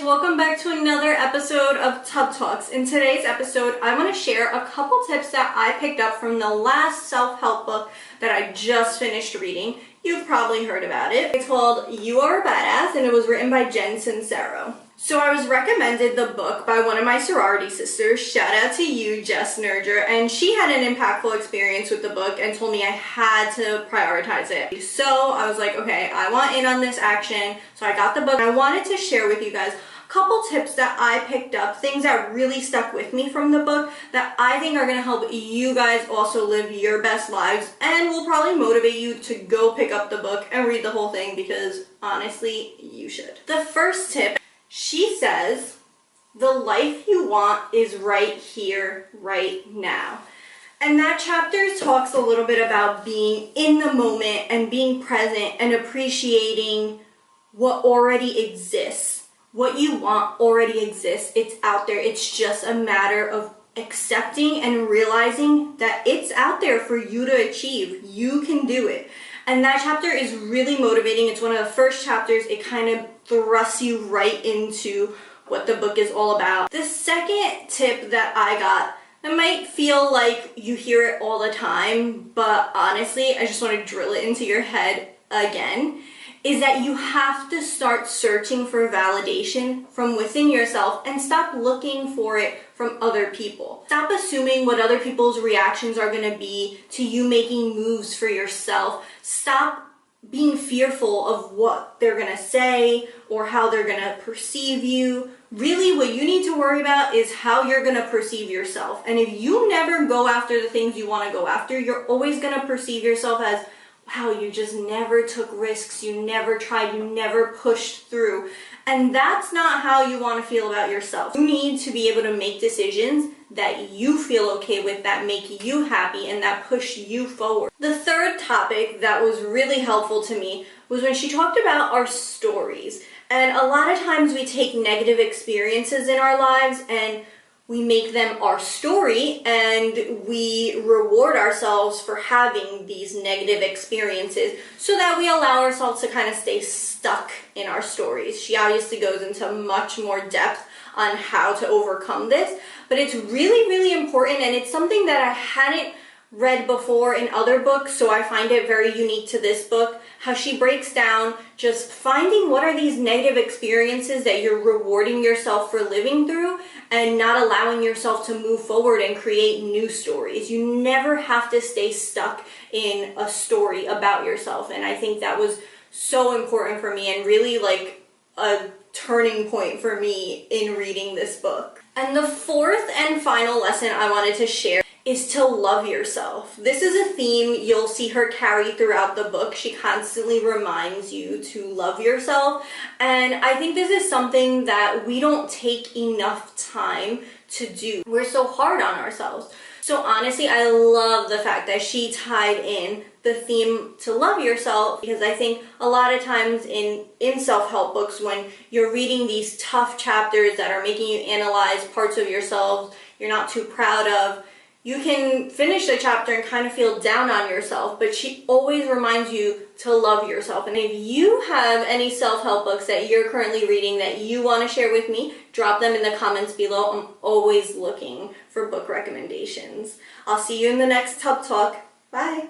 welcome back to another episode of Tub Talks. In today's episode, I want to share a couple tips that I picked up from the last self-help book that I just finished reading. You've probably heard about it. It's called You Are a Badass, and it was written by Jen Sincero. So I was recommended the book by one of my sorority sisters. Shout out to you, Jess Nerger. And she had an impactful experience with the book and told me I had to prioritize it. So I was like, okay, I want in on this action. So I got the book. I wanted to share with you guys a couple tips that I picked up, things that really stuck with me from the book that I think are going to help you guys also live your best lives and will probably motivate you to go pick up the book and read the whole thing because honestly, you should. The first tip, she says, the life you want is right here, right now. And that chapter talks a little bit about being in the moment and being present and appreciating what already exists. What you want already exists. It's out there. It's just a matter of accepting and realizing that it's out there for you to achieve. You can do it. And that chapter is really motivating. It's one of the first chapters. It kind of thrusts you right into what the book is all about. The second tip that I got, it might feel like you hear it all the time, but honestly, I just want to drill it into your head again, is that you have to start searching for validation from within yourself and stop looking for it from other people. Stop assuming what other people's reactions are going to be to you making moves for yourself. Stop being fearful of what they're going to say or how they're going to perceive you. Really, what you need to worry about is how you're going to perceive yourself. And if you never go after the things you want to go after, you're always going to perceive yourself as, wow, you just never took risks, you never tried, you never pushed through. And that's not how you want to feel about yourself. You need to be able to make decisions that you feel okay with, that make you happy, and that push you forward. The third topic that was really helpful to me was when she talked about our stories. And a lot of times we take negative experiences in our lives and we make them our story and we reward ourselves for having these negative experiences so that we allow ourselves to kind of stay stuck in our stories. She obviously goes into much more depth on how to overcome this, but it's really, really important, and it's something that I hadn't read before in other books, so I find it very unique to this book, how she breaks down just finding what are these negative experiences that you're rewarding yourself for living through and not allowing yourself to move forward and create new stories. You never have to stay stuck in a story about yourself, and I think that was so important for me and really like a turning point for me in reading this book. And the fourth and final lesson I wanted to share is to love yourself. This is a theme you'll see her carry throughout the book. She constantly reminds you to love yourself. And I think this is something that we don't take enough time to do. We're so hard on ourselves. So honestly, I love the fact that she tied in the theme to love yourself, because I think a lot of times in self-help books, when you're reading these tough chapters that are making you analyze parts of yourself you're not too proud of, you can finish the chapter and kind of feel down on yourself, but she always reminds you to love yourself. And if you have any self-help books that you're currently reading that you want to share with me, drop them in the comments below. I'm always looking for book recommendations. I'll see you in the next Tub Talk. Bye!